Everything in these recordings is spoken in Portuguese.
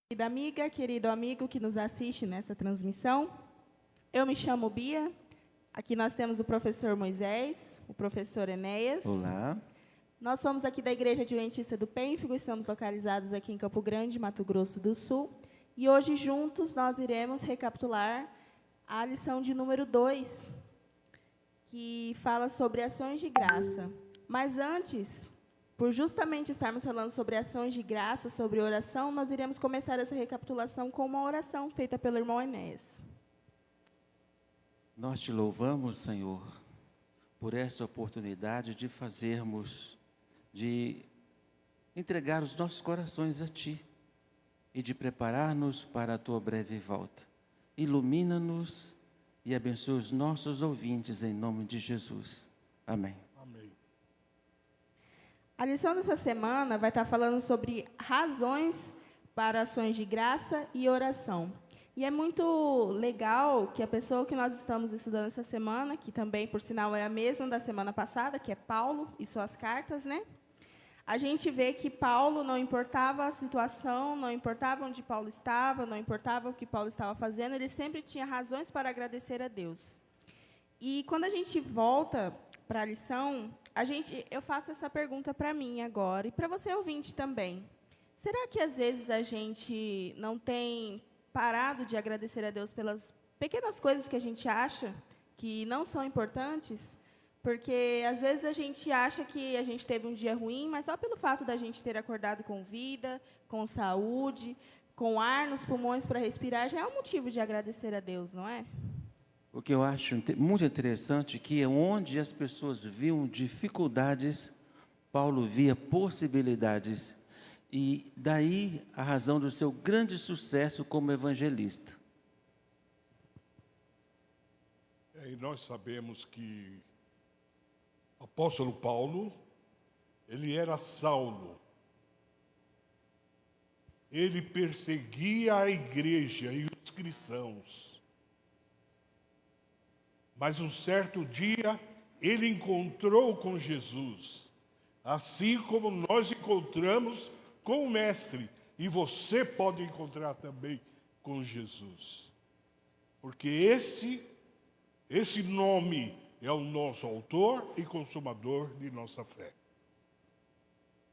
Querida amiga, querido amigo que nos assiste nessa transmissão, eu me chamo Bia, aqui nós temos o professor Moisés, o professor Enéas. Olá. Nós somos aqui da Igreja Adventista do Pênfigo, estamos localizados aqui em Campo Grande, Mato Grosso do Sul, e hoje juntos nós iremos recapitular a lição de número 2, que fala sobre ações de graça. Mas antes, por justamente estarmos falando sobre ações de graça, sobre oração, nós iremos começar essa recapitulação com uma oração feita pelo irmão Enéas. Nós te louvamos, Senhor, por essa oportunidade de entregar os nossos corações a Ti e de preparar-nos para a Tua breve volta. Ilumina-nos e abençoa os nossos ouvintes em nome de Jesus. Amém. Amém. A lição dessa semana vai estar falando sobre razões para ações de graça e oração. E é muito legal que a pessoa que nós estamos estudando essa semana, que também, por sinal, é a mesma da semana passada, que é Paulo e suas cartas, né? A gente vê que Paulo, não importava a situação, não importava onde Paulo estava, não importava o que Paulo estava fazendo, ele sempre tinha razões para agradecer a Deus. E quando a gente volta para a lição, eu faço essa pergunta para mim agora, e para você ouvinte também. Será que às vezes a gente não tem parado de agradecer a Deus pelas pequenas coisas que a gente acha que não são importantes? Porque às vezes a gente acha que a gente teve um dia ruim, mas só pelo fato da gente ter acordado com vida, com saúde, com ar nos pulmões para respirar, já é um motivo de agradecer a Deus, não é? O que eu acho muito interessante é que onde as pessoas viam dificuldades, Paulo via possibilidades. E daí a razão do seu grande sucesso como evangelista. E nós sabemos que o apóstolo Paulo, ele era Saulo. Ele perseguia a igreja e os cristãos. Mas um certo dia, ele encontrou com Jesus, assim como nós encontramos com o Mestre, e você pode encontrar também com Jesus. Porque esse nome é o nosso autor e consumador de nossa fé.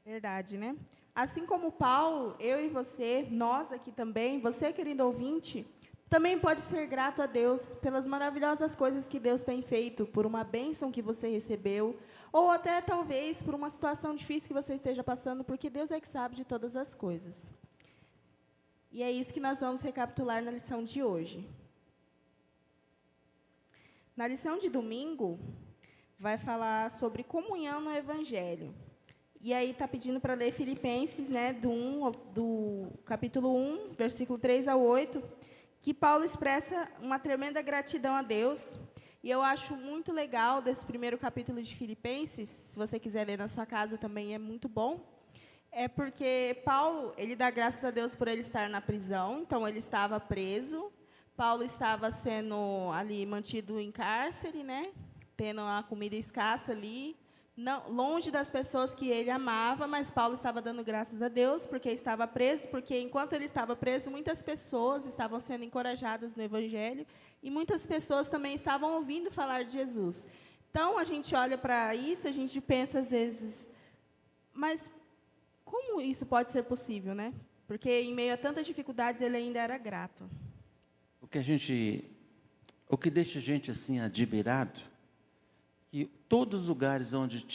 Verdade, né? Assim como Paulo, eu e você, nós aqui também, você, querido ouvinte, também pode ser grato a Deus pelas maravilhosas coisas que Deus tem feito, por uma bênção que você recebeu, ou até, talvez, por uma situação difícil que você esteja passando, porque Deus é que sabe de todas as coisas. E é isso que nós vamos recapitular na lição de hoje. Na lição de domingo, vai falar sobre comunhão no Evangelho. E aí está pedindo para ler Filipenses, né, do capítulo 1, versículo 3 ao 8, que Paulo expressa uma tremenda gratidão a Deus. E eu acho muito legal desse primeiro capítulo de Filipenses, se você quiser ler na sua casa também é muito bom, é porque Paulo, ele dá graças a Deus por ele estar na prisão, então ele estava preso, Paulo estava sendo ali mantido em cárcere, né, tendo a comida escassa ali, não, longe das pessoas que ele amava, mas Paulo estava dando graças a Deus porque estava preso, porque enquanto ele estava preso, muitas pessoas estavam sendo encorajadas no Evangelho e muitas pessoas também estavam ouvindo falar de Jesus. Então, a gente olha para isso, a gente pensa às vezes, mas como isso pode ser possível, né? Porque em meio a tantas dificuldades ele ainda era grato. O que deixa a gente assim admirado, que todos os lugares onde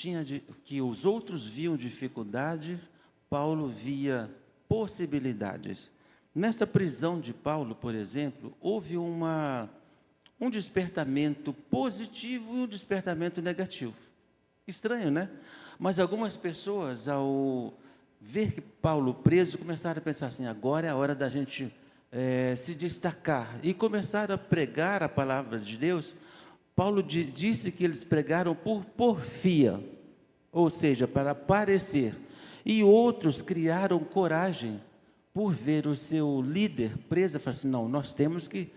que os outros viam dificuldades, Paulo via possibilidades. Nessa prisão de Paulo, por exemplo, houve um despertamento positivo e um despertamento negativo. Estranho, né? Mas algumas pessoas, ao ver que Paulo preso, começaram a pensar assim, agora é a hora da gente se destacar. E começaram a pregar a palavra de Deus. Paulo disse que eles pregaram por porfia, ou seja, para aparecer. E outros criaram coragem por ver o seu líder preso. Falaram assim, não, nós temos que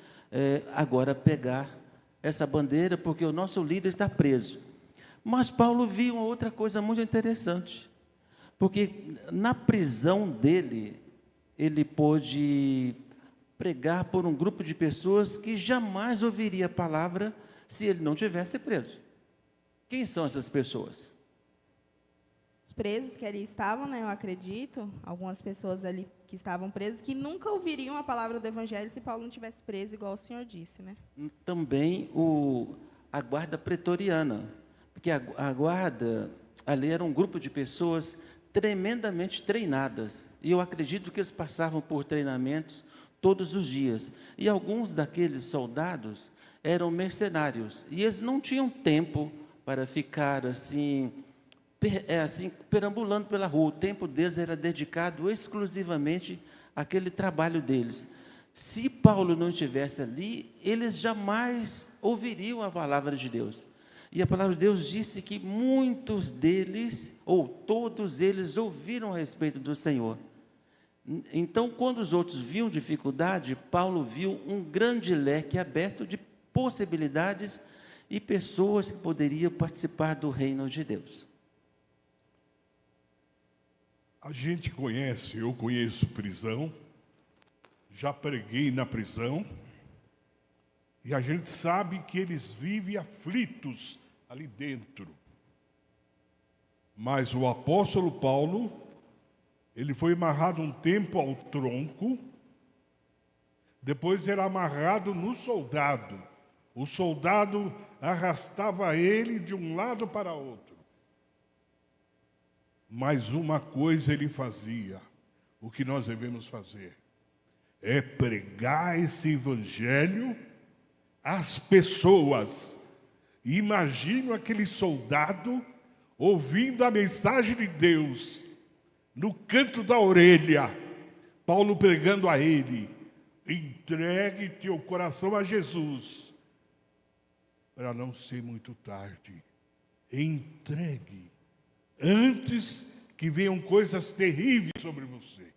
agora pegar essa bandeira, porque o nosso líder está preso. Mas Paulo viu uma outra coisa muito interessante, porque na prisão dele, ele pôde pregar por um grupo de pessoas que jamais ouviria a palavra se ele não tivesse preso. Quem são essas pessoas? Os presos que ali estavam, né, eu acredito, algumas pessoas ali que estavam presas, que nunca ouviriam a palavra do Evangelho se Paulo não tivesse preso, igual o senhor disse, né? Também a guarda pretoriana, porque a guarda ali era um grupo de pessoas tremendamente treinadas, e eu acredito que eles passavam por treinamentos todos os dias, e alguns daqueles soldados eram mercenários, e eles não tinham tempo para ficar assim perambulando pela rua. O tempo deles era dedicado exclusivamente àquele trabalho deles. Se Paulo não estivesse ali, eles jamais ouviriam a palavra de Deus. E a palavra de Deus disse que muitos deles, ou todos eles, ouviram a respeito do Senhor. Então, quando os outros viam dificuldade, Paulo viu um grande leque aberto de possibilidades e pessoas que poderiam participar do reino de Deus. A gente conhece, eu conheço prisão, já preguei na prisão, e a gente sabe que eles vivem aflitos ali dentro. Mas o apóstolo Paulo, ele foi amarrado um tempo ao tronco, depois era amarrado no soldado. O soldado arrastava ele de um lado para outro. Mas uma coisa ele fazia, o que nós devemos fazer, é pregar esse evangelho às pessoas. Imagino aquele soldado ouvindo a mensagem de Deus, no canto da orelha, Paulo pregando a ele: entregue teu coração a Jesus, para não ser muito tarde. Entregue, antes que venham coisas terríveis sobre você.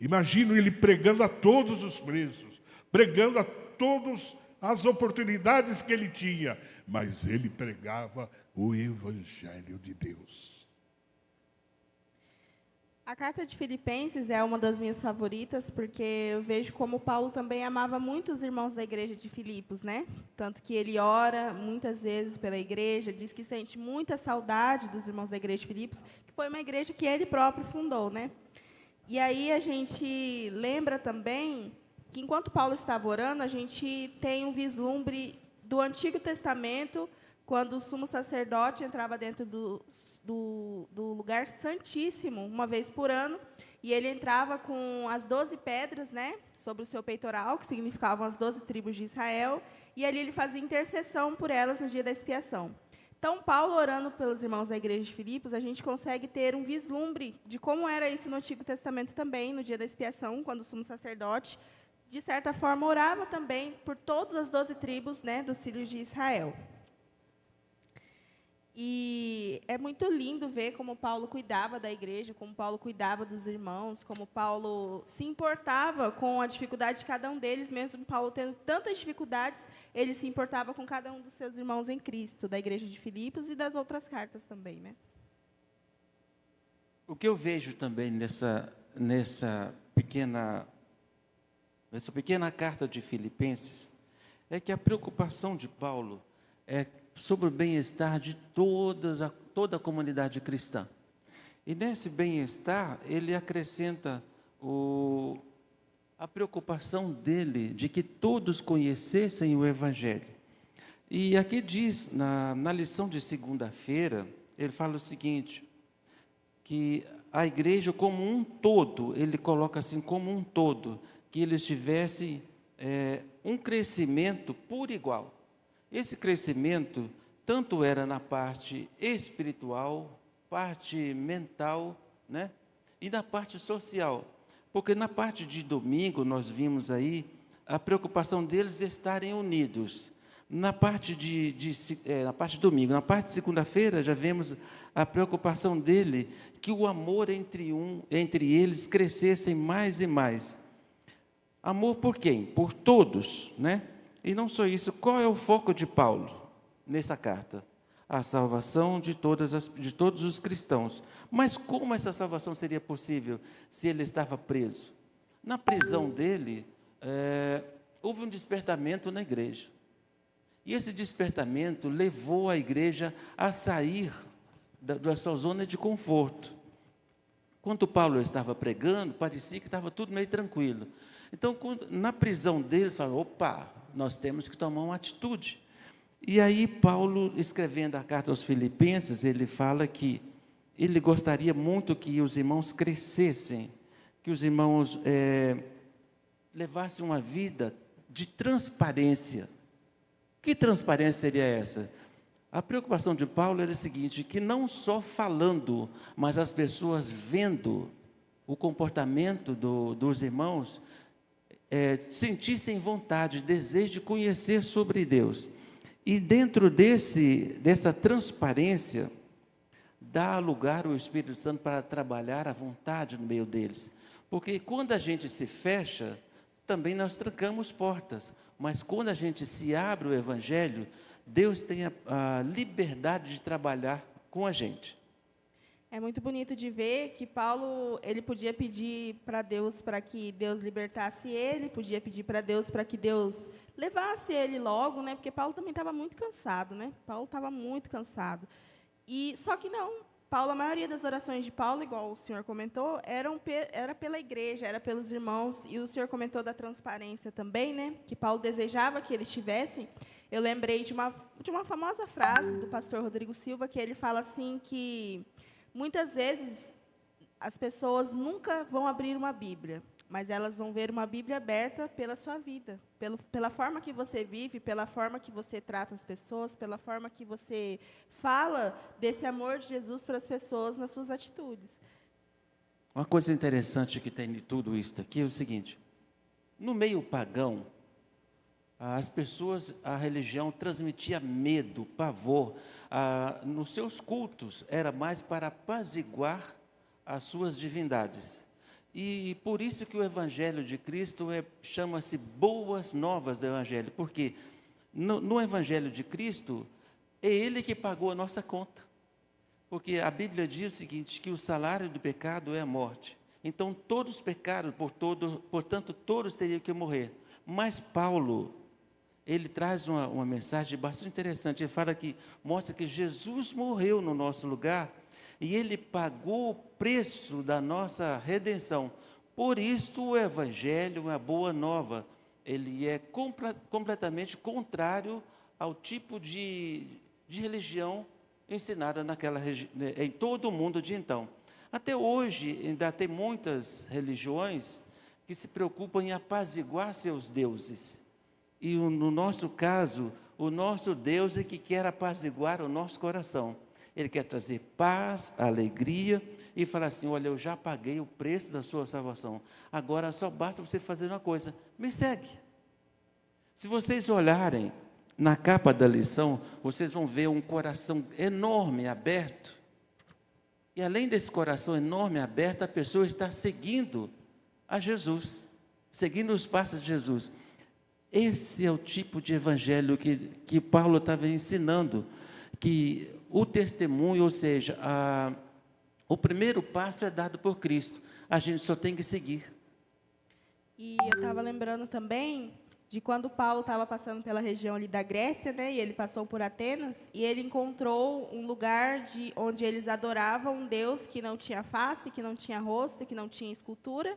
Imagino ele pregando a todos os presos, pregando a todas as oportunidades que ele tinha, mas ele pregava o Evangelho de Deus. A carta de Filipenses é uma das minhas favoritas, porque eu vejo como Paulo também amava muito os irmãos da igreja de Filipos, né? Tanto que ele ora muitas vezes pela igreja, diz que sente muita saudade dos irmãos da igreja de Filipos, que foi uma igreja que ele próprio fundou, né? E aí a gente lembra também que enquanto Paulo estava orando, a gente tem um vislumbre do Antigo Testamento, quando o sumo sacerdote entrava dentro do lugar santíssimo, uma vez por ano, e ele entrava com as 12 pedras, né, sobre o seu peitoral, que significavam as 12 tribos de Israel, e ali ele fazia intercessão por elas no dia da expiação. Então, Paulo orando pelos irmãos da igreja de Filipos, a gente consegue ter um vislumbre de como era isso no Antigo Testamento também, no dia da expiação, quando o sumo sacerdote, de certa forma, orava também por todas as 12 tribos, né, dos filhos de Israel. E é muito lindo ver como Paulo cuidava da igreja, como Paulo cuidava dos irmãos, como Paulo se importava com a dificuldade de cada um deles, mesmo Paulo tendo tantas dificuldades, ele se importava com cada um dos seus irmãos em Cristo, da igreja de Filipos e das outras cartas também, né? O que eu vejo também nessa pequena carta de Filipenses é que a preocupação de Paulo é sobre o bem-estar de toda a comunidade cristã. E nesse bem-estar, ele acrescenta a preocupação dele de que todos conhecessem o Evangelho. E aqui diz, na lição de segunda-feira, ele fala o seguinte, que a igreja como um todo, ele coloca assim como um todo, que eles tivessem um crescimento por igual. Esse crescimento tanto era na parte espiritual, parte mental, né? E na parte social. Porque na parte de domingo, nós vimos aí a preocupação deles estarem unidos. Na parte na parte de domingo, na parte de segunda-feira, já vemos a preocupação dele que o amor entre eles crescesse mais e mais. Amor por quem? Por todos, né? E não só isso, qual é o foco de Paulo nessa carta? A salvação de todos os cristãos. Mas como essa salvação seria possível se ele estava preso? Na prisão dele, houve um despertamento na igreja. E esse despertamento levou a igreja a sair da sua zona de conforto. Quando Paulo estava pregando, parecia que estava tudo meio tranquilo. Então, na prisão deles, falou: opa, nós temos que tomar uma atitude. E aí, Paulo, escrevendo a carta aos Filipenses, ele fala que ele gostaria muito que os irmãos crescessem, que os irmãos levassem uma vida de transparência. Que transparência seria essa? A preocupação de Paulo era a seguinte, que não só falando, mas as pessoas vendo o comportamento dos irmãos, sentissem vontade, desejo de conhecer sobre Deus. E dentro dessa transparência, dá lugar ao Espírito Santo para trabalhar à vontade no meio deles. Porque quando a gente se fecha, também nós trancamos portas. Mas quando a gente se abre o Evangelho, Deus tem a liberdade de trabalhar com a gente. É muito bonito de ver que Paulo, ele podia pedir para Deus para que Deus libertasse ele, podia pedir para Deus para que Deus levasse ele logo, né? Porque Paulo também estava muito cansado, né? Paulo estava muito cansado. E só que não, Paulo, a maioria das orações de Paulo, igual o senhor comentou, era pela igreja, era pelos irmãos, e o senhor comentou da transparência também, né? Que Paulo desejava que eles tivessem. Eu lembrei de uma famosa frase do pastor Rodrigo Silva, que ele fala assim que muitas vezes as pessoas nunca vão abrir uma Bíblia, mas elas vão ver uma Bíblia aberta pela sua vida, pela forma que você vive, pela forma que você trata as pessoas, pela forma que você fala desse amor de Jesus para as pessoas nas suas atitudes. Uma coisa interessante que tem de tudo isso aqui é o seguinte: no meio pagão, as pessoas, a religião transmitia medo, pavor. Nos seus cultos, era mais para apaziguar as suas divindades. E por isso que o Evangelho de Cristo chama-se Boas Novas do Evangelho. Porque no Evangelho de Cristo, é Ele que pagou a nossa conta. Porque a Bíblia diz o seguinte, que o salário do pecado é a morte. Então, todos pecaram, portanto, todos teriam que morrer. Mas Paulo, ele traz uma mensagem bastante interessante. Ele fala que, mostra que Jesus morreu no nosso lugar e Ele pagou o preço da nossa redenção. Por isso o Evangelho, a boa nova, ele é completamente contrário ao tipo de religião ensinada em todo o mundo de então. Até hoje, ainda tem muitas religiões que se preocupam em apaziguar seus deuses. E no nosso caso, o nosso Deus é que quer apaziguar o nosso coração. Ele quer trazer paz, alegria e falar assim: olha, eu já paguei o preço da sua salvação. Agora só basta você fazer uma coisa: me segue. Se vocês olharem na capa da lição, vocês vão ver um coração enorme, aberto. E além desse coração enorme, aberto, a pessoa está seguindo a Jesus, seguindo os passos de Jesus. Esse é o tipo de evangelho que Paulo estava ensinando, que o testemunho, ou seja, o primeiro passo é dado por Cristo, a gente só tem que seguir. E eu estava lembrando também de quando Paulo estava passando pela região ali da Grécia, né, e ele passou por Atenas, e ele encontrou um lugar onde eles adoravam um Deus que não tinha face, que não tinha rosto, que não tinha escultura,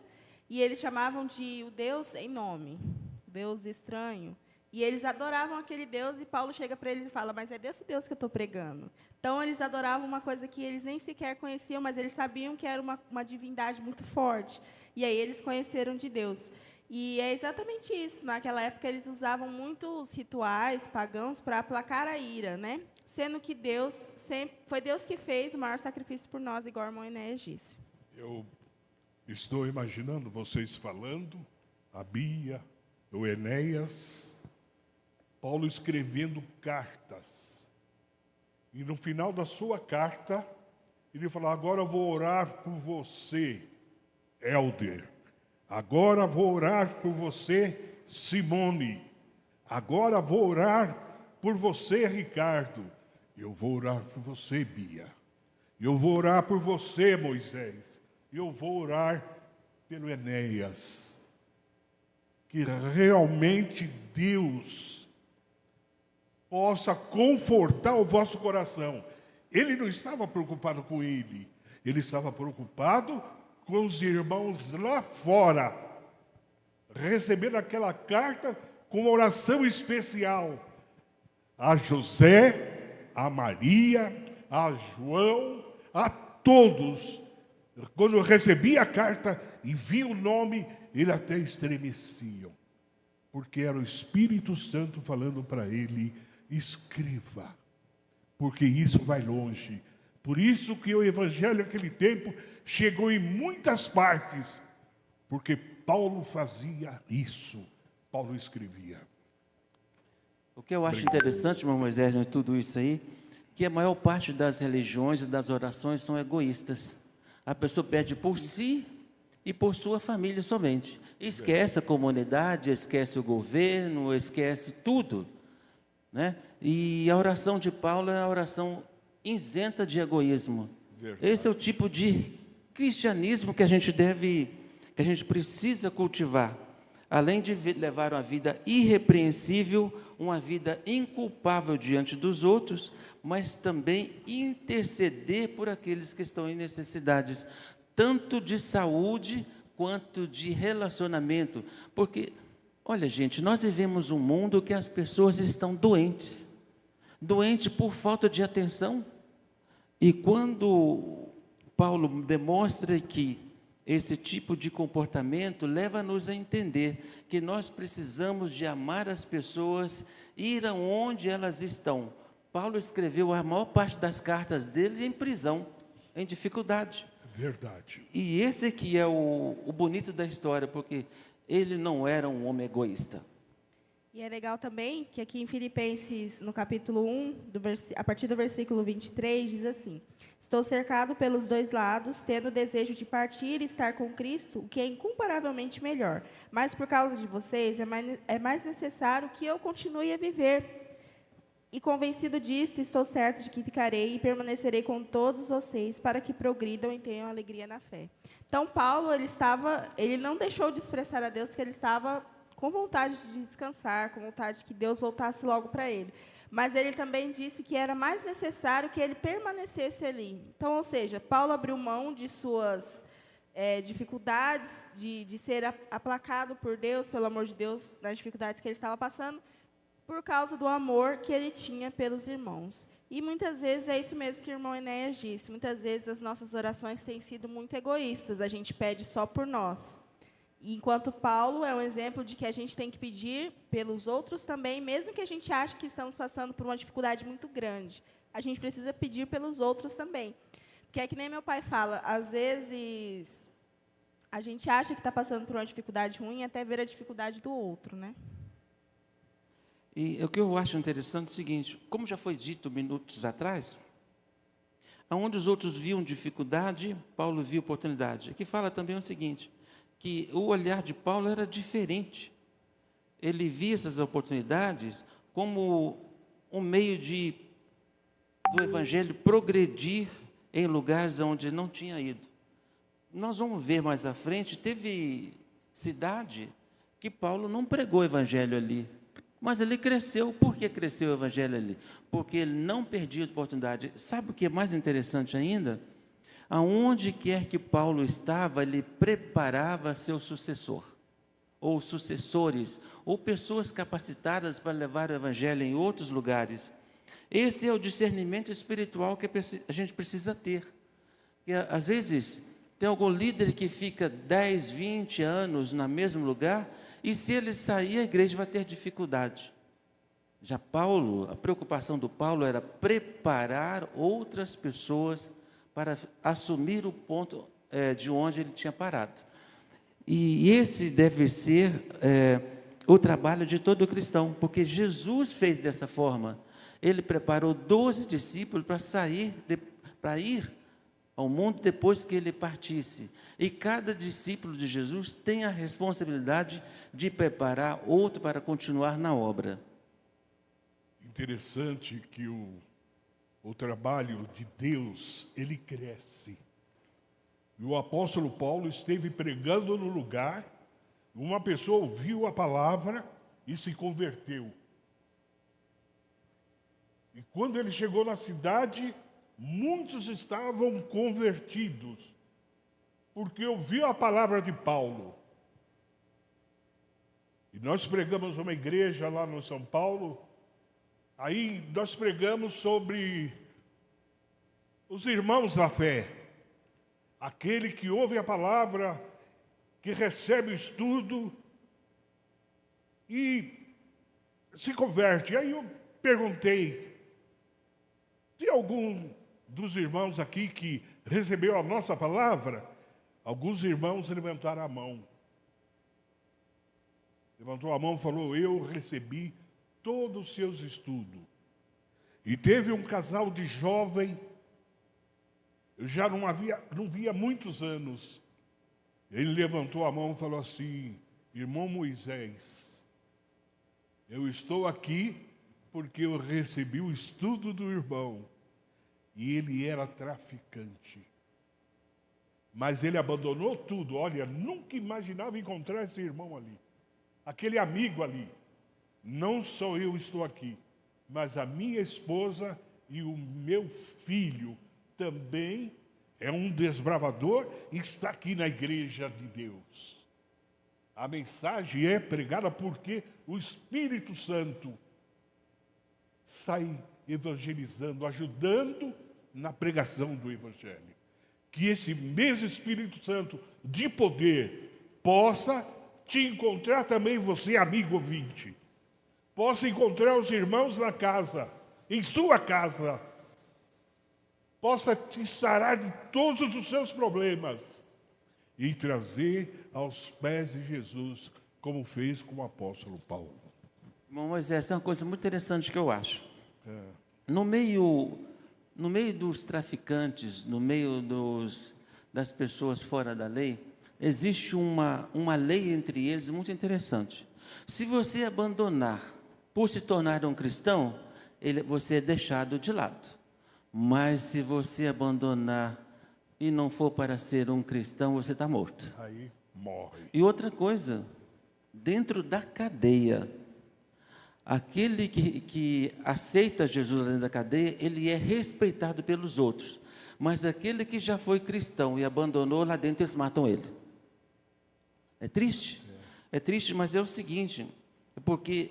e eles chamavam de o Deus em nome. Deus estranho, e eles adoravam aquele Deus, e Paulo chega para eles e fala: mas é desse Deus que eu estou pregando. Então, eles adoravam uma coisa que eles nem sequer conheciam, mas eles sabiam que era uma divindade muito forte, e aí eles conheceram de Deus. E é exatamente isso, naquela época eles usavam muitos rituais pagãos para aplacar a ira, né? Sendo que foi Deus que fez o maior sacrifício por nós, igual o irmão Enéas disse. Eu estou imaginando vocês falando, a Bia, o Enéas, Paulo escrevendo cartas. E no final da sua carta, ele falou: agora eu vou orar por você, Helder. Agora vou orar por você, Simone. Agora vou orar por você, Ricardo. Eu vou orar por você, Bia. Eu vou orar por você, Moisés. Eu vou orar pelo Enéas, que realmente Deus possa confortar o vosso coração. Ele não estava preocupado com ele, ele estava preocupado com os irmãos lá fora, recebendo aquela carta com uma oração especial a José, a Maria, a João, a todos. Quando eu recebi a carta e vi o nome, ele até estremeciam, porque era o Espírito Santo falando para ele: escreva, porque isso vai longe. Por isso que o Evangelho naquele tempo chegou em muitas partes, porque Paulo fazia isso, Paulo escrevia. O que eu acho interessante, irmão Moisés, em tudo isso aí, que a maior parte das religiões e das orações são egoístas. A pessoa pede por si e por sua família somente. Esquece a comunidade, esquece o governo, esquece tudo, né? E a oração de Paulo é a oração isenta de egoísmo. Verdade. Esse é o tipo de cristianismo que a gente precisa cultivar. Além de levar uma vida irrepreensível, uma vida inculpável diante dos outros, mas também interceder por aqueles que estão em necessidades, tanto de saúde quanto de relacionamento. Porque, olha gente, nós vivemos um mundo que as pessoas estão doentes por falta de atenção. E quando Paulo demonstra que esse tipo de comportamento leva-nos a entender que nós precisamos de amar as pessoas, ir aonde elas estão. Paulo escreveu a maior parte das cartas dele em prisão, em dificuldade. Verdade. E esse aqui é o bonito da história, porque ele não era um homem egoísta. E é legal também que aqui em Filipenses, no capítulo 1, a partir do versículo 23, diz assim: estou cercado pelos dois lados, tendo o desejo de partir e estar com Cristo, o que é incomparavelmente melhor. Mas por causa de vocês, é mais necessário que eu continue a viver. E convencido disto, estou certo de que ficarei e permanecerei com todos vocês, para que progridam e tenham alegria na fé. Então, Paulo, ele não deixou de expressar a Deus que ele estava com vontade de descansar, com vontade que Deus voltasse logo para ele. Mas ele também disse que era mais necessário que ele permanecesse ali. Então, ou seja, Paulo abriu mão de suas dificuldades, de ser aplacado por Deus, pelo amor de Deus, nas dificuldades que ele estava passando, por causa do amor que ele tinha pelos irmãos. E muitas vezes é isso mesmo que o irmão Enéas disse. Muitas vezes as nossas orações têm sido muito egoístas. A gente pede só por nós. Enquanto Paulo é um exemplo de que a gente tem que pedir pelos outros também, mesmo que a gente ache que estamos passando por uma dificuldade muito grande. A gente precisa pedir pelos outros também. Porque é que nem meu pai fala, às vezes a gente acha que está passando por uma dificuldade ruim até ver a dificuldade do outro, né? E o que eu acho interessante é o seguinte, como já foi dito minutos atrás, onde os outros viam dificuldade, Paulo viu oportunidade. Aqui fala também o seguinte, que o olhar de Paulo era diferente. Ele via essas oportunidades como um meio do Evangelho progredir em lugares onde não tinha ido. Nós vamos ver mais à frente, teve cidade que Paulo não pregou o Evangelho ali, mas ele cresceu. Por que cresceu o Evangelho ali? Porque ele não perdia a oportunidade. Sabe o que é mais interessante ainda? Aonde quer que Paulo estava, ele preparava seu sucessor, ou sucessores, ou pessoas capacitadas para levar o Evangelho em outros lugares. Esse é o discernimento espiritual que a gente precisa ter. E, às vezes, tem algum líder que fica 10, 20 anos no mesmo lugar, e se ele sair, a igreja vai ter dificuldade. Já Paulo, a preocupação do Paulo era preparar outras pessoas para assumir o ponto de onde ele tinha parado. E esse deve ser o trabalho de todo cristão, porque Jesus fez dessa forma. Ele preparou 12 discípulos para ir ao mundo depois que ele partisse. E cada discípulo de Jesus tem a responsabilidade de preparar outro para continuar na obra. Interessante que o trabalho de Deus, ele cresce. E o apóstolo Paulo esteve pregando no lugar, uma pessoa ouviu a palavra e se converteu. E quando ele chegou na cidade, muitos estavam convertidos, porque ouviu a palavra de Paulo. E nós pregamos uma igreja lá no São Paulo, aí nós pregamos sobre os irmãos da fé, aquele que ouve a palavra, que recebe o estudo e se converte. Aí eu perguntei, tem algum dos irmãos aqui que recebeu a nossa palavra? Alguns irmãos levantaram a mão. Levantou a mão e falou, eu recebi todos os seus estudos. E teve um casal de jovem, eu já não via há muitos anos. Ele levantou a mão e falou assim, irmão Moisés, eu estou aqui porque eu recebi o estudo do irmão. E ele era traficante. Mas ele abandonou tudo. Olha, nunca imaginava encontrar esse irmão ali. Aquele amigo ali. Não só eu estou aqui, mas a minha esposa e o meu filho também é um desbravador e está aqui na igreja de Deus. A mensagem é pregada porque o Espírito Santo sai evangelizando, ajudando na pregação do Evangelho. Que esse mesmo Espírito Santo de poder possa te encontrar também, você, amigo ouvinte. Possa encontrar os irmãos na casa, em sua casa. Possa te sarar de todos os seus problemas e trazer aos pés de Jesus, como fez com o apóstolo Paulo. Irmão Moisés, tem uma coisa muito interessante que eu acho. No meio dos traficantes, no meio das pessoas fora da lei, existe uma lei entre eles muito interessante. Se você abandonar por se tornar um cristão, você é deixado de lado. Mas se você abandonar e não for para ser um cristão, você está morto. Aí morre. E outra coisa, dentro da cadeia, aquele que aceita Jesus dentro da cadeia, ele é respeitado pelos outros. Mas aquele que já foi cristão e abandonou, lá dentro eles matam ele. É triste? É triste, mas é o seguinte, porque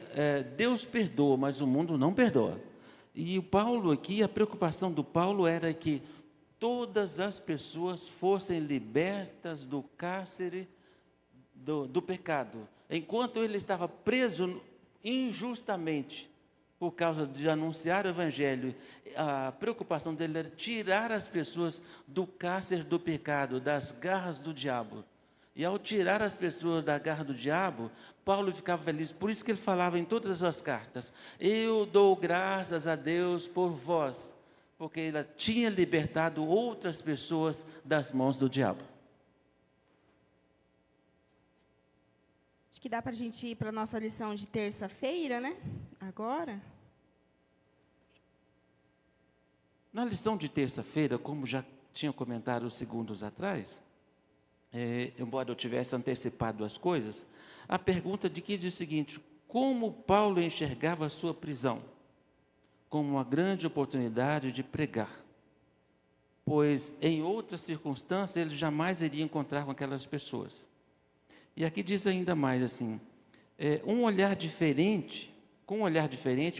Deus perdoa, mas o mundo não perdoa. E o Paulo aqui, a preocupação do Paulo era que todas as pessoas fossem libertas do cárcere do pecado. Enquanto ele estava preso injustamente por causa de anunciar o Evangelho, a preocupação dele era tirar as pessoas do cárcere do pecado, das garras do diabo. E ao tirar as pessoas da garra do diabo, Paulo ficava feliz. Por isso que ele falava em todas as suas cartas, eu dou graças a Deus por vós, porque ele tinha libertado outras pessoas das mãos do diabo. Acho que dá para a gente ir para a nossa lição de terça-feira, né? Agora. Na lição de terça-feira, como já tinha comentado segundos atrás, embora eu tivesse antecipado as coisas, a pergunta de que diz o seguinte: como Paulo enxergava a sua prisão? Como uma grande oportunidade de pregar, pois em outras circunstâncias ele jamais iria encontrar com aquelas pessoas. E aqui diz ainda mais assim, com um olhar diferente,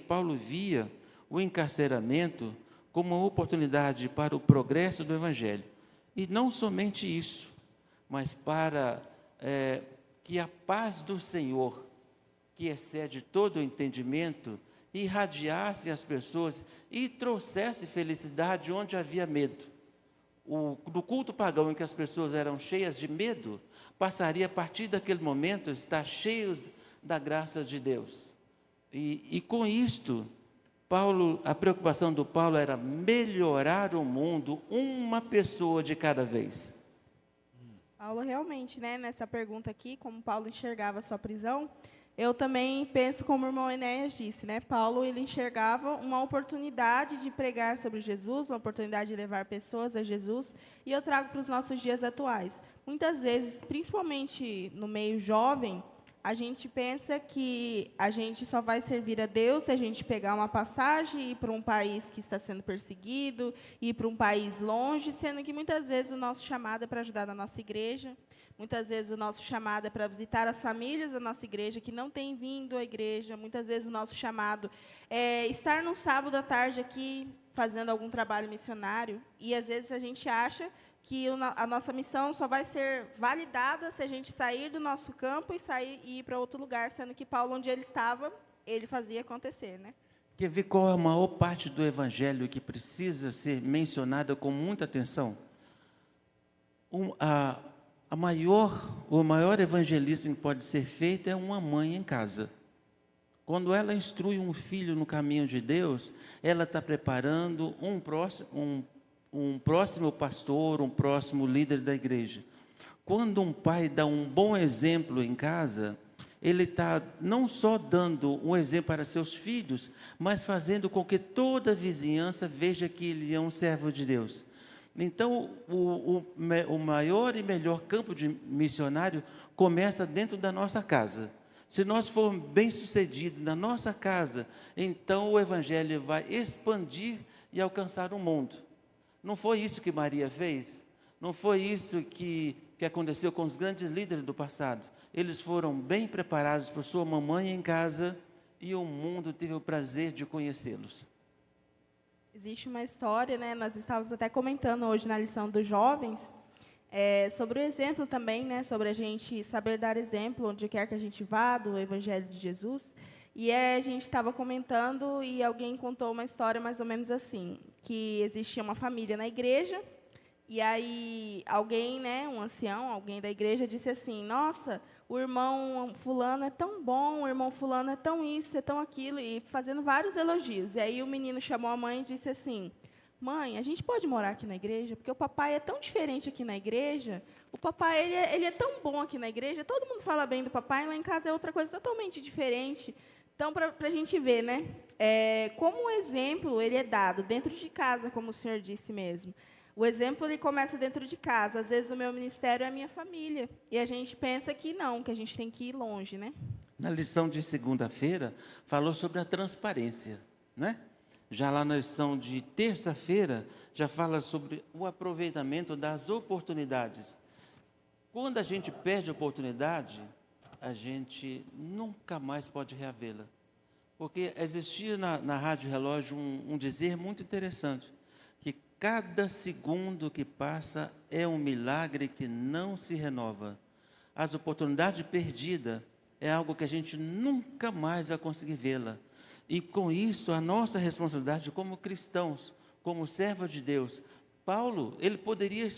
Paulo via o encarceramento como uma oportunidade para o progresso do Evangelho. E não somente isso, mas para que a paz do Senhor, que excede todo o entendimento, irradiasse as pessoas e trouxesse felicidade onde havia medo. No culto pagão em que as pessoas eram cheias de medo, passaria a partir daquele momento a estar cheios da graça de Deus. E com isto, a preocupação do Paulo era melhorar o mundo, uma pessoa de cada vez. Paulo realmente, né, nessa pergunta aqui, como Paulo enxergava a sua prisão, eu também penso como o irmão Enéas disse, né? Paulo, ele enxergava uma oportunidade de pregar sobre Jesus, uma oportunidade de levar pessoas a Jesus, e eu trago para os nossos dias atuais. Muitas vezes, principalmente no meio jovem, a gente pensa que a gente só vai servir a Deus se a gente pegar uma passagem e ir para um país que está sendo perseguido, ir para um país longe, sendo que muitas vezes o nosso chamado é para ajudar na nossa igreja, muitas vezes o nosso chamado é para visitar as famílias da nossa igreja que não têm vindo à igreja, muitas vezes o nosso chamado é estar num sábado à tarde aqui fazendo algum trabalho missionário, e às vezes a gente acha que a nossa missão só vai ser validada se a gente sair do nosso campo e ir para outro lugar, sendo que Paulo, onde ele estava, ele fazia acontecer, né? Quer ver qual é a maior parte do evangelho que precisa ser mencionada com muita atenção? O maior evangelismo que pode ser feito é uma mãe em casa. Quando ela instrui um filho no caminho de Deus, ela está preparando um próximo pastor, um próximo líder da igreja. Quando um pai dá um bom exemplo em casa, ele está não só dando um exemplo para seus filhos, mas fazendo com que toda a vizinhança veja que ele é um servo de Deus. Então, o maior e melhor campo de missionário começa dentro da nossa casa. Se nós formos bem-sucedidos na nossa casa, então o evangelho vai expandir e alcançar o mundo. Não foi isso que Maria fez? Não foi isso que aconteceu com os grandes líderes do passado? Eles foram bem preparados por sua mamãe em casa e o mundo teve o prazer de conhecê-los. Existe uma história, né? Nós estávamos até comentando hoje na lição dos jovens, sobre o exemplo também, né? Sobre a gente saber dar exemplo onde quer que a gente vá, do Evangelho de Jesus. E a gente estava comentando e alguém contou uma história mais ou menos assim, que existia uma família na igreja, e aí alguém, né, um ancião, alguém da igreja disse assim: nossa, o irmão fulano é tão bom, o irmão fulano é tão isso, é tão aquilo, e fazendo vários elogios. E aí o menino chamou a mãe e disse assim: mãe, a gente pode morar aqui na igreja? Porque o papai é tão diferente aqui na igreja, o papai ele é tão bom aqui na igreja, todo mundo fala bem do papai, lá em casa é outra coisa totalmente diferente. Então, para a gente ver, né, como o exemplo ele é dado dentro de casa, como o senhor disse mesmo. O exemplo ele começa dentro de casa. Às vezes o meu ministério é a minha família. E a gente pensa que não, que a gente tem que ir longe, né? Na lição de segunda-feira, falou sobre a transparência, né? Já lá na lição de terça-feira, já fala sobre o aproveitamento das oportunidades. Quando a gente perde a oportunidade, a gente nunca mais pode reavê-la. Porque existia na Rádio Relógio um dizer muito interessante, que cada segundo que passa é um milagre que não se renova. As oportunidades perdidas é algo que a gente nunca mais vai conseguir vê-la. E com isso, a nossa responsabilidade como cristãos, como servos de Deus, Paulo, ele poderia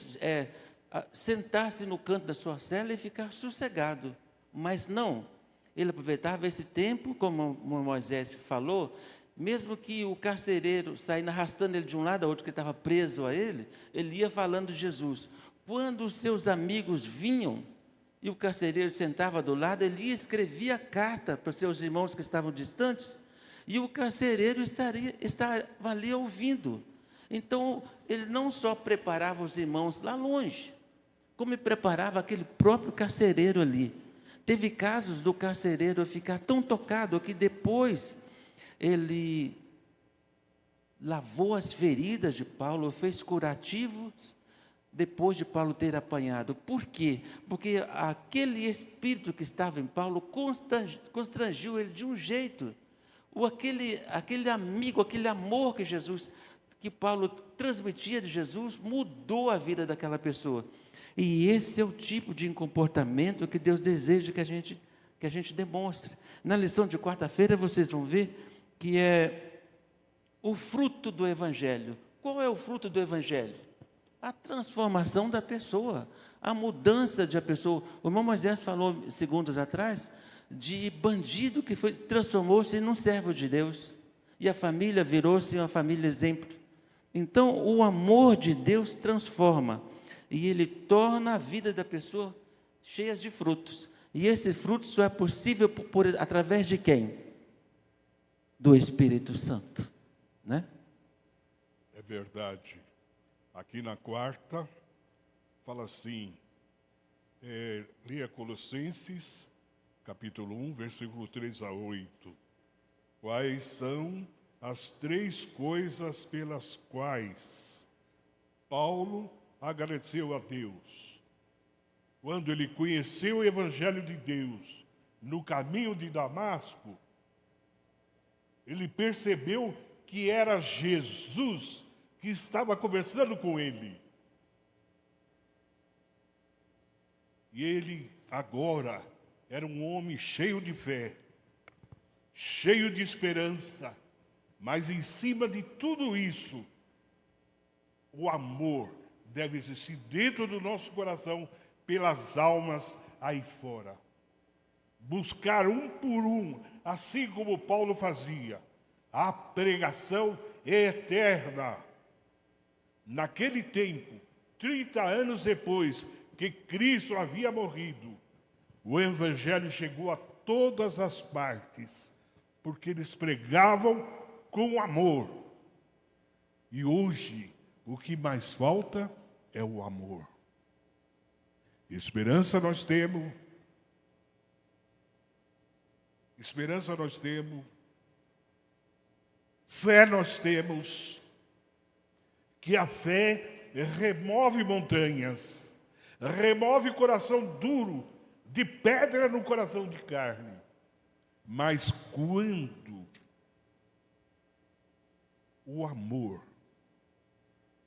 sentar-se no canto da sua cela e ficar sossegado, mas não. Ele aproveitava esse tempo, como Moisés falou, mesmo que o carcereiro saindo arrastando ele de um lado a outro, que estava preso a ele ia falando de Jesus. Quando os seus amigos vinham, e o carcereiro sentava do lado, ele escrevia carta para os seus irmãos que estavam distantes, e o carcereiro estava ali ouvindo. Então, ele não só preparava os irmãos lá longe, como ele preparava aquele próprio carcereiro ali. Teve casos do carcereiro ficar tão tocado que depois ele lavou as feridas de Paulo, fez curativos depois de Paulo ter apanhado. Por quê? Porque aquele espírito que estava em Paulo constrangiu ele de um jeito. Aquele amigo, aquele amor que Paulo transmitia de Jesus, mudou a vida daquela pessoa. E esse é o tipo de comportamento que Deus deseja que a gente demonstre. Na lição de quarta-feira, vocês vão ver que é o fruto do Evangelho. Qual é o fruto do Evangelho? A transformação da pessoa, a mudança de a pessoa. O irmão Moisés falou, segundos atrás, de bandido que transformou-se num servo de Deus. E a família virou-se uma família exemplo. Então, o amor de Deus transforma. E ele torna a vida da pessoa cheia de frutos. E esse fruto só é possível através de quem? Do Espírito Santo, né? É verdade. Aqui na quarta, fala assim, leia Colossenses, capítulo 1, versículo 3 a 8. Quais são as 3 coisas pelas quais Paulo agradeceu a Deus quando ele conheceu o Evangelho de Deus no caminho de Damasco? Ele percebeu que era Jesus que estava conversando com ele. E ele agora era um homem cheio de fé, cheio de esperança, mas em cima de tudo isso, o amor deve existir dentro do nosso coração pelas almas aí fora. Buscar um por um, assim como Paulo fazia. A pregação é eterna. Naquele tempo, 30 anos depois que Cristo havia morrido, o Evangelho chegou a todas as partes, porque eles pregavam com amor. E hoje, o que mais falta é o amor. Esperança nós temos. Esperança nós temos. Fé nós temos. Que a fé remove montanhas, remove coração duro, de pedra no coração de carne. Mas quando o amor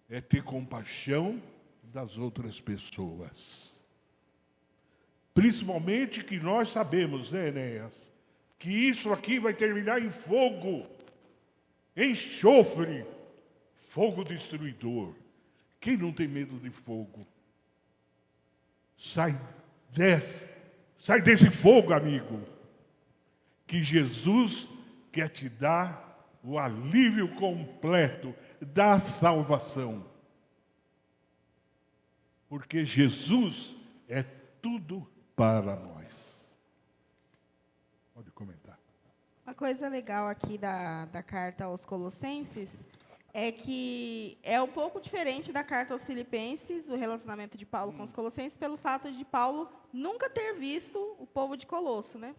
é ter compaixão das outras pessoas, principalmente que nós sabemos, né, Enéas, que isso aqui vai terminar em fogo, enxofre, fogo destruidor. Quem não tem medo de fogo? Sai desse fogo, amigo, que Jesus quer te dar o alívio completo da salvação. Porque Jesus é tudo para nós. Pode comentar. Uma coisa legal aqui da carta aos Colossenses é que é um pouco diferente da carta aos Filipenses, o relacionamento de Paulo com os Colossenses, pelo fato de Paulo nunca ter visto o povo de Colosso, né?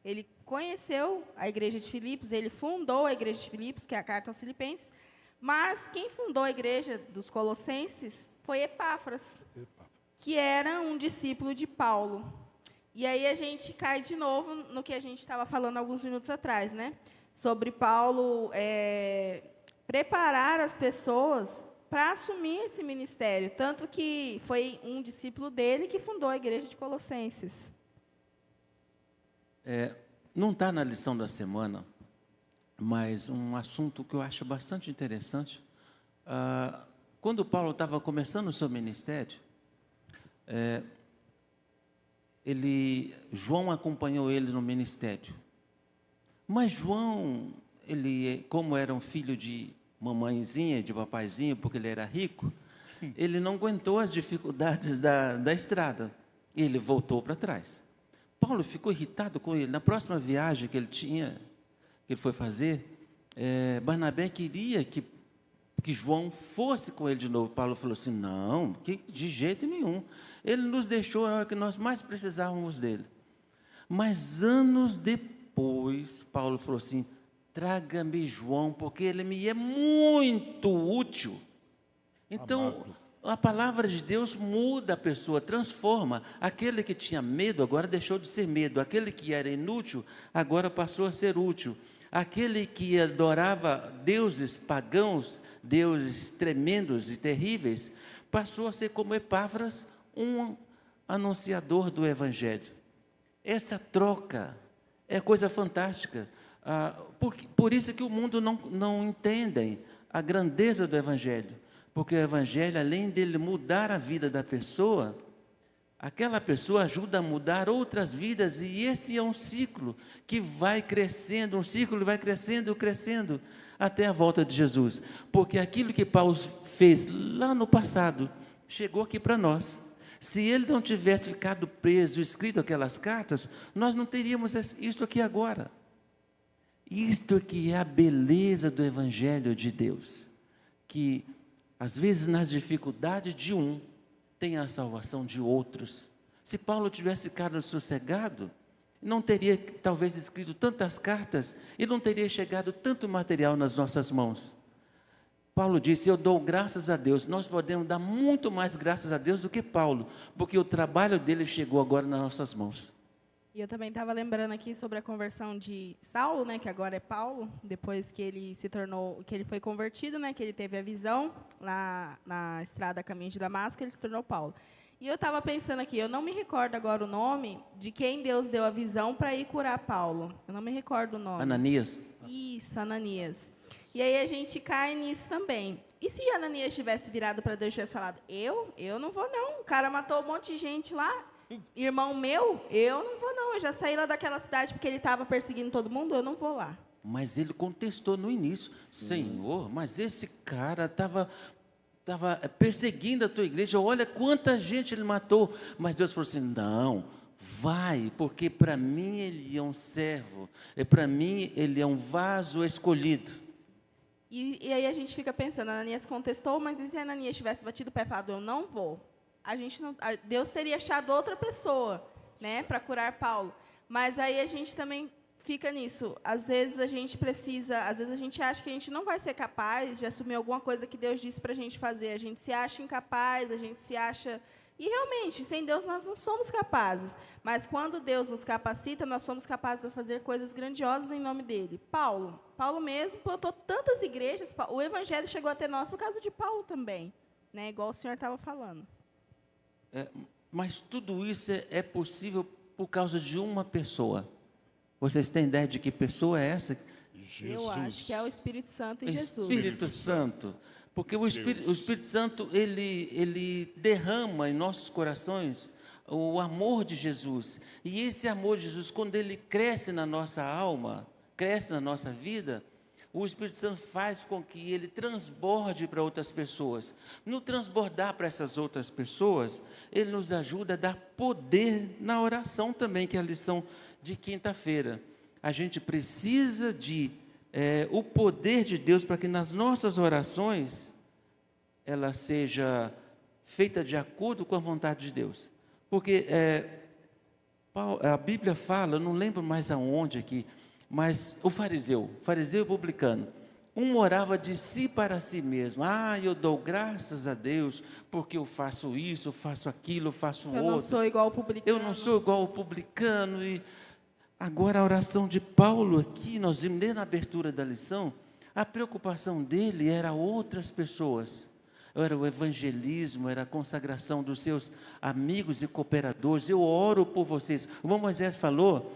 Ele conheceu a igreja de Filipos, ele fundou a igreja de Filipos, que é a carta aos Filipenses, mas quem fundou a igreja dos Colossenses foi Epáfras, que era um discípulo de Paulo. E aí a gente cai de novo no que a gente estava falando alguns minutos atrás, né? Sobre Paulo preparar as pessoas para assumir esse ministério. Tanto que foi um discípulo dele que fundou a igreja de Colossenses. Não está na lição da semana, mas um assunto que eu acho bastante interessante. Quando Paulo estava começando o seu ministério, João acompanhou ele no ministério. Mas João, como era um filho de mamãezinha, de papaizinho, porque ele era rico, ele não aguentou as dificuldades da estrada. E ele voltou para trás. Paulo ficou irritado com ele. Na próxima viagem que ele foi fazer, Barnabé queria que João fosse com ele de novo. Paulo falou assim, não, de jeito nenhum. Ele nos deixou na hora que nós mais precisávamos dele. Mas anos depois, Paulo falou assim, traga-me João, porque ele me é muito útil. Então, amado, a palavra de Deus muda a pessoa, transforma. Aquele que tinha medo, agora deixou de ser medo. Aquele que era inútil, agora passou a ser útil. Aquele que adorava deuses pagãos, deuses tremendos e terríveis, passou a ser como Epáfras, um anunciador do Evangelho. Essa troca é coisa fantástica. Por isso que o mundo não entende a grandeza do Evangelho. Porque o Evangelho, além dele mudar a vida da pessoa, aquela pessoa ajuda a mudar outras vidas, e esse é um ciclo que vai crescendo, crescendo, até a volta de Jesus. Porque aquilo que Paulo fez lá no passado, chegou aqui para nós. Se ele não tivesse ficado preso, escrito aquelas cartas, nós não teríamos isto aqui agora. Isto aqui é a beleza do Evangelho de Deus, que às vezes nas dificuldades de um, tem a salvação de outros. Se Paulo tivesse ficado sossegado, não teria talvez escrito tantas cartas e não teria chegado tanto material nas nossas mãos. Paulo disse, eu dou graças a Deus. Nós podemos dar muito mais graças a Deus do que Paulo, porque o trabalho dele chegou agora nas nossas mãos. E eu também estava lembrando aqui sobre a conversão de Saulo, né, que agora é Paulo, depois que ele se tornou, que ele foi convertido, né, que ele teve a visão lá na estrada a caminho de Damasco, ele se tornou Paulo. E eu estava pensando aqui, eu não me recordo agora o nome de quem Deus deu a visão para ir curar Paulo. Eu não me recordo o nome. Ananias. Isso, Ananias. E aí a gente cai nisso também. E se Ananias tivesse virado para Deus e tivesse falado, eu não vou não, o cara matou um monte de gente lá, irmão meu, eu não vou não, eu já saí lá daquela cidade porque ele estava perseguindo todo mundo, eu não vou lá. Mas ele contestou no início, Senhor, mas esse cara estava perseguindo a tua igreja, olha quanta gente ele matou. Mas Deus falou assim, não, vai, porque para mim ele é um servo, para mim ele é um vaso escolhido. E aí a gente fica pensando, Ananias contestou, mas e se Ananias tivesse batido o pé e falado, eu não vou? Deus teria achado outra pessoa, né, para curar Paulo. Mas aí a gente também fica nisso. Às vezes a gente acha que a gente não vai ser capaz de assumir alguma coisa que Deus disse para a gente fazer. A gente se acha incapaz, a gente se acha... E realmente, sem Deus nós não somos capazes. Mas quando Deus nos capacita, nós somos capazes de fazer coisas grandiosas em nome dele. Paulo mesmo plantou tantas igrejas, o evangelho chegou até nós por causa de Paulo também, né? Igual o senhor estava falando. Mas tudo isso é possível por causa de uma pessoa. Vocês têm ideia de que pessoa é essa? Jesus. Eu acho que é o Espírito Santo e Jesus. Espírito Santo. Porque o Espírito Santo, ele derrama em nossos corações o amor de Jesus. E esse amor de Jesus, quando ele cresce na nossa alma, cresce na nossa vida, o Espírito Santo faz com que ele transborde para outras pessoas. No transbordar para essas outras pessoas, ele nos ajuda a dar poder na oração também, que é a lição de quinta-feira. A gente precisa de o poder de Deus para que nas nossas orações ela seja feita de acordo com a vontade de Deus. Porque a Bíblia fala, eu não lembro mais aonde aqui, mas o fariseu e o publicano, um orava de si para si mesmo. Eu dou graças a Deus porque eu faço isso, eu faço aquilo, eu faço outro. Eu não sou igual ao publicano. Eu não sou igual ao publicano. E agora a oração de Paulo aqui, nós vimos desde a abertura da lição, a preocupação dele era outras pessoas. Era o evangelismo, era a consagração dos seus amigos e cooperadores. Eu oro por vocês. Como Moisés falou,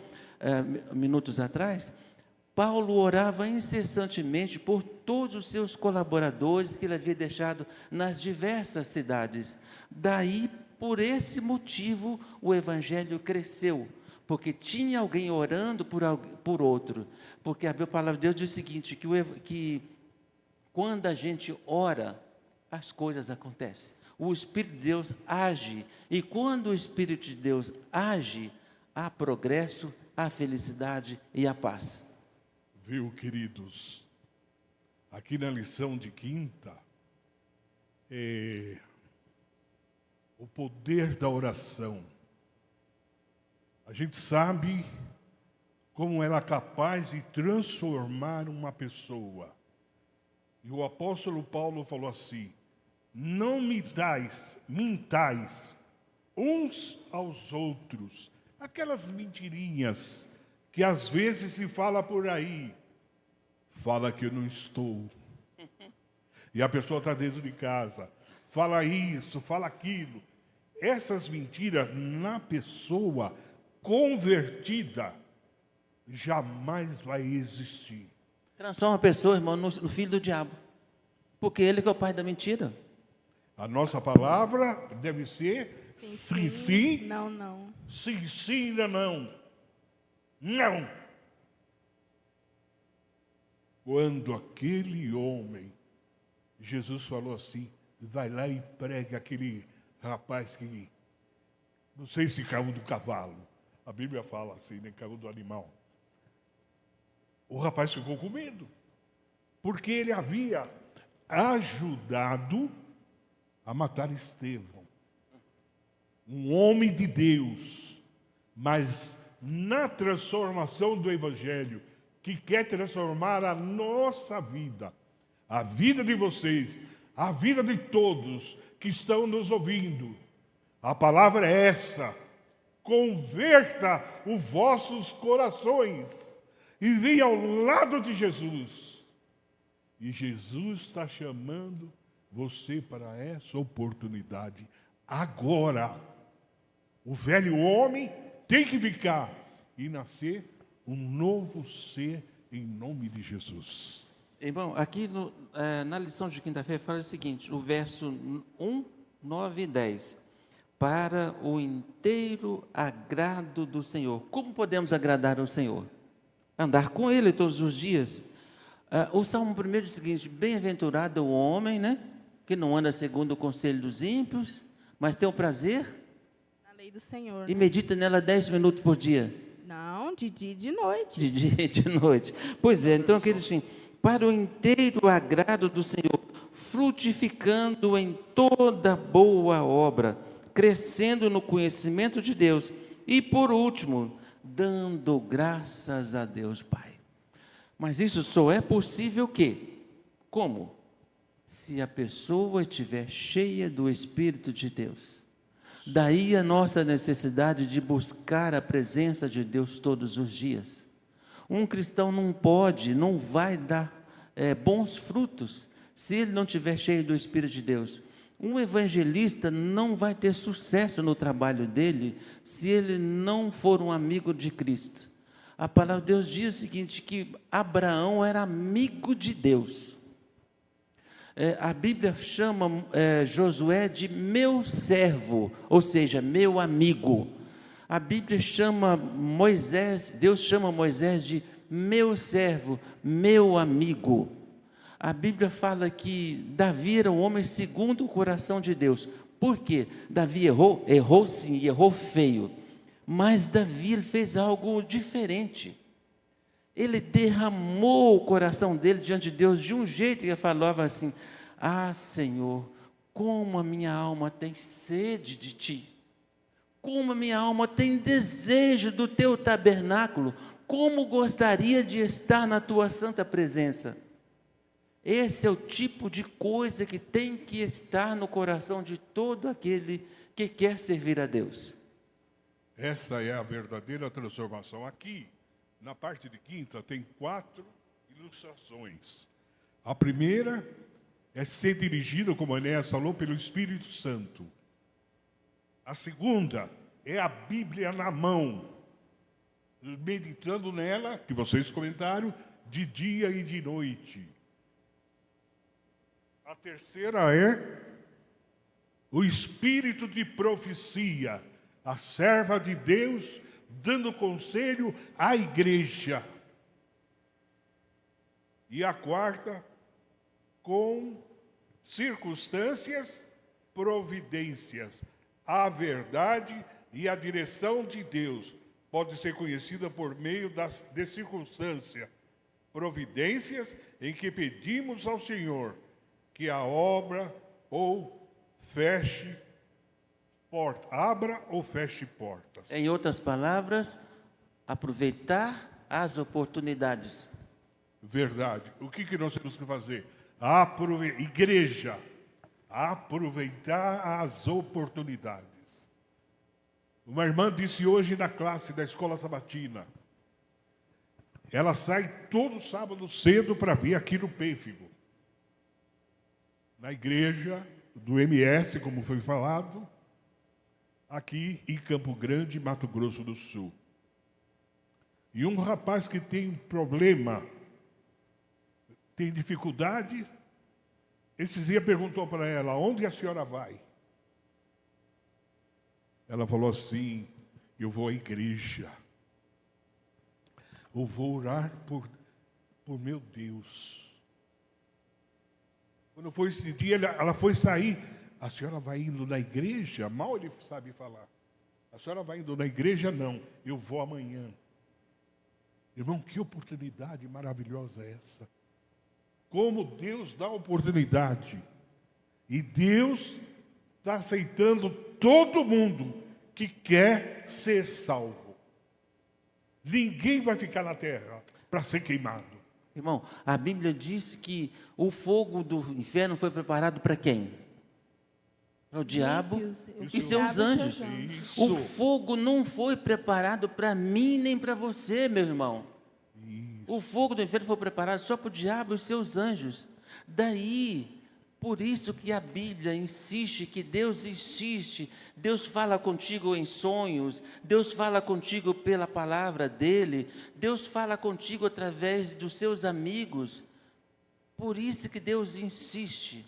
minutos atrás, Paulo orava incessantemente por todos os seus colaboradores que ele havia deixado nas diversas cidades. Daí, por esse motivo, o evangelho cresceu. Porque tinha alguém orando por outro. Porque a palavra de Deus diz o seguinte, que quando a gente ora, as coisas acontecem. O Espírito de Deus age. E quando o Espírito de Deus age, há progresso, há felicidade e há paz. Viu, queridos? Aqui na lição de quinta, o poder da oração. A gente sabe como ela é capaz de transformar uma pessoa. E o apóstolo Paulo falou assim, não mintais uns aos outros. Aquelas mentirinhas que às vezes se fala por aí. Fala que eu não estou. E a pessoa está dentro de casa. Fala isso, fala aquilo. Essas mentiras na pessoa convertida jamais vai existir. Transforma a pessoa, irmão, no filho do diabo. Porque ele que é o pai da mentira. A nossa palavra deve ser sim, não. Sim, não. Não. Quando aquele homem, Jesus falou assim, vai lá e prega aquele rapaz que Não sei se caiu do cavalo. A Bíblia fala assim, né? Caiu do animal. O rapaz ficou com medo, porque ele havia ajudado a matar Estevão, um homem de Deus, mas na transformação do Evangelho, que quer transformar a nossa vida, a vida de vocês, a vida de todos que estão nos ouvindo. A palavra é essa: converta os vossos corações e venha ao lado de Jesus. E Jesus está chamando você para essa oportunidade agora. O velho homem tem que ficar e nascer um novo ser em nome de Jesus. Irmão, aqui na lição de quinta-feira fala o seguinte, o verso 1, 9 e 10. Para o inteiro agrado do Senhor. Como podemos agradar ao Senhor? Andar com Ele todos os dias. O Salmo 1 diz o seguinte: bem-aventurado o homem, né, que não anda segundo o conselho dos ímpios, mas tem o prazer Na lei do Senhor. e Né? medita nela 10 minutos por dia. Não, de dia e de noite. De dia e de noite. Pois é, então aquele assim, para o inteiro agrado do Senhor, frutificando em toda boa obra, crescendo no conhecimento de Deus e, por último, dando graças a Deus Pai. Mas isso só é possível o quê? Como? Se a pessoa estiver cheia do Espírito de Deus. Daí a nossa necessidade de buscar a presença de Deus todos os dias. Um cristão não pode, não vai dar bons frutos se ele não estiver cheio do Espírito de Deus. Um evangelista não vai ter sucesso no trabalho dele se ele não for um amigo de Cristo. A palavra de Deus diz o seguinte, que Abraão era amigo de Deus. A Bíblia chama Josué de meu servo, ou seja, meu amigo. A Bíblia chama Moisés, Deus chama Moisés de meu servo, meu amigo. A Bíblia fala que Davi era um homem segundo o coração de Deus. Por quê? Davi errou? Errou sim, errou feio. Mas Davi ele fez algo diferente. Ele derramou o coração dele diante de Deus de um jeito que ele falava assim: ah, Senhor, como a minha alma tem sede de Ti. Como a minha alma tem desejo do Teu tabernáculo. Como gostaria de estar na Tua santa presença. Esse é o tipo de coisa que tem que estar no coração de todo aquele que quer servir a Deus. Essa é a verdadeira transformação. Aqui, na parte de quinta, tem 4 ilustrações. A primeira é ser dirigido, como a Enéas falou, pelo Espírito Santo. A segunda é a Bíblia na mão, meditando nela, que vocês comentaram, de dia e de noite. A terceira é o espírito de profecia, a serva de Deus dando conselho à igreja. E a quarta, com circunstâncias, providências. A verdade e a direção de Deus pode ser conhecida por meio de circunstâncias, providências em que pedimos ao Senhor que a obra ou feche portas, abra ou feche portas. Em outras palavras, aproveitar as oportunidades. Verdade. O que nós temos que fazer? Igreja, aproveitar as oportunidades. Uma irmã disse hoje na classe da escola sabatina, ela sai todo sábado cedo para vir aqui no Pênfigo, na igreja do MS, como foi falado, aqui em Campo Grande, Mato Grosso do Sul. E um rapaz que tem um problema, tem dificuldades, esses dias perguntou para ela: onde a senhora vai? Ela falou assim: eu vou à igreja, eu vou orar por meu Deus. Quando foi esse dia, ela foi sair. A senhora vai indo na igreja? Mal ele sabe falar. A senhora vai indo na igreja? Não, eu vou amanhã. Irmão, que oportunidade maravilhosa é essa? Como Deus dá oportunidade. E Deus está aceitando todo mundo que quer ser salvo. Ninguém vai ficar na terra para ser queimado. Irmão, a Bíblia diz que o fogo do inferno foi preparado para quem? Para o diabo e seus anjos. Isso. O fogo não foi preparado para mim nem para você, meu irmão. O fogo do inferno foi preparado só para o diabo e os seus anjos. Daí, por isso que a Bíblia insiste, que Deus insiste. Deus fala contigo em sonhos, Deus fala contigo pela palavra dEle, Deus fala contigo através dos seus amigos. Por isso que Deus insiste,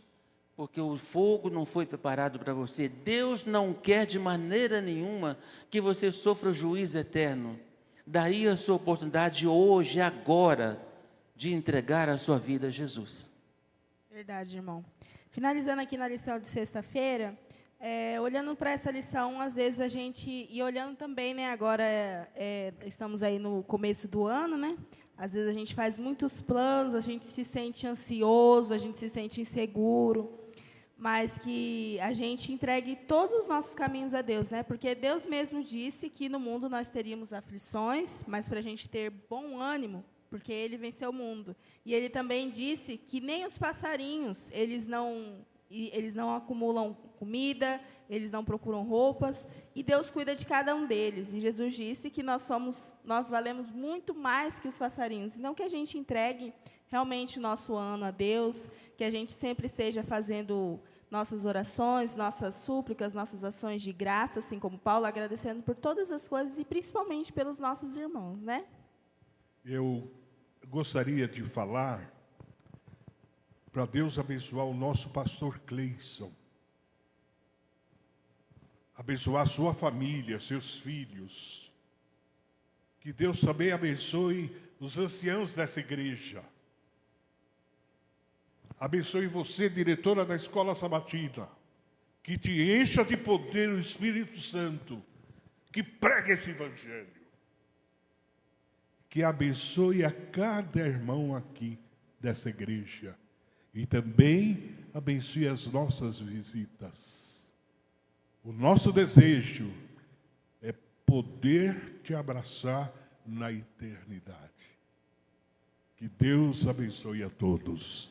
porque o fogo não foi preparado para você. Deus não quer de maneira nenhuma que você sofra o juízo eterno. Daí a sua oportunidade hoje, agora, de entregar a sua vida a Jesus. Verdade, irmão. Finalizando aqui na lição de sexta-feira, olhando para essa lição, às vezes a gente, e olhando também, né, agora estamos aí no começo do ano, né? Às vezes a gente faz muitos planos, a gente se sente ansioso, a gente se sente inseguro, mas que a gente entregue todos os nossos caminhos a Deus, né? Porque Deus mesmo disse que no mundo nós teríamos aflições, mas para a gente ter bom ânimo, porque Ele venceu o mundo. E Ele também disse que nem os passarinhos, eles não acumulam comida, eles não procuram roupas, e Deus cuida de cada um deles. E Jesus disse que nós valemos muito mais que os passarinhos. Então, que a gente entregue realmente o nosso ano a Deus, que a gente sempre esteja fazendo nossas orações, nossas súplicas, nossas ações de graça, assim como Paulo, agradecendo por todas as coisas e principalmente pelos nossos irmãos, né? Eu gostaria de falar para Deus abençoar o nosso pastor Cleison, abençoar sua família, seus filhos, que Deus também abençoe os anciãos dessa igreja, abençoe você, diretora da Escola Sabatina, que te encha de poder o Espírito Santo, que pregue esse evangelho, que abençoe a cada irmão aqui dessa igreja e também abençoe as nossas visitas. O nosso desejo é poder te abraçar na eternidade. Que Deus abençoe a todos.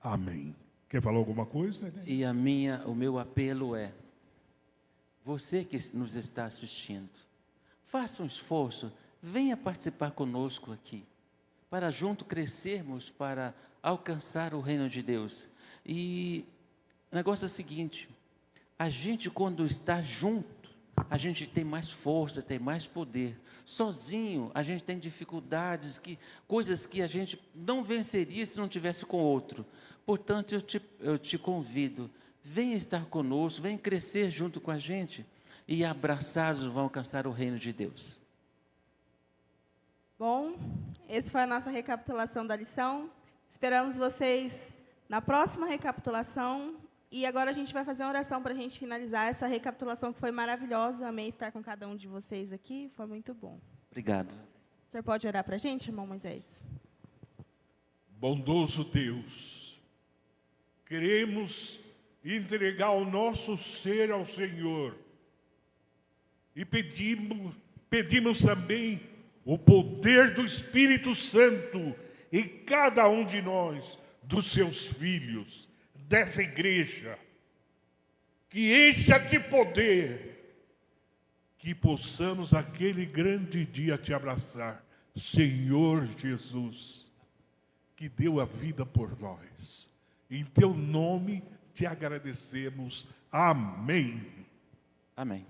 Amém. Quer falar alguma coisa, né? E o meu apelo é, você que nos está assistindo, faça um esforço, venha participar conosco aqui, para junto crescermos, para alcançar o reino de Deus. E o negócio é o seguinte, a gente quando está junto, a gente tem mais força, tem mais poder. Sozinho, a gente tem dificuldades, coisas que a gente não venceria se não tivesse com outro. Portanto, eu te convido, venha estar conosco, venha crescer junto com a gente e abraçados vão alcançar o reino de Deus. Bom, essa foi a nossa recapitulação da lição. Esperamos vocês na próxima recapitulação. E agora a gente vai fazer uma oração para a gente finalizar essa recapitulação que foi maravilhosa. Amei estar com cada um de vocês aqui, foi muito bom. Obrigado. O senhor pode orar para a gente, irmão Moisés? Bondoso Deus, queremos entregar o nosso ser ao Senhor e pedimos também o poder do Espírito Santo em cada um de nós, dos seus filhos, dessa igreja, que encha de poder, que possamos aquele grande dia te abraçar, Senhor Jesus, que deu a vida por nós. Em teu nome te agradecemos. Amém. Amém.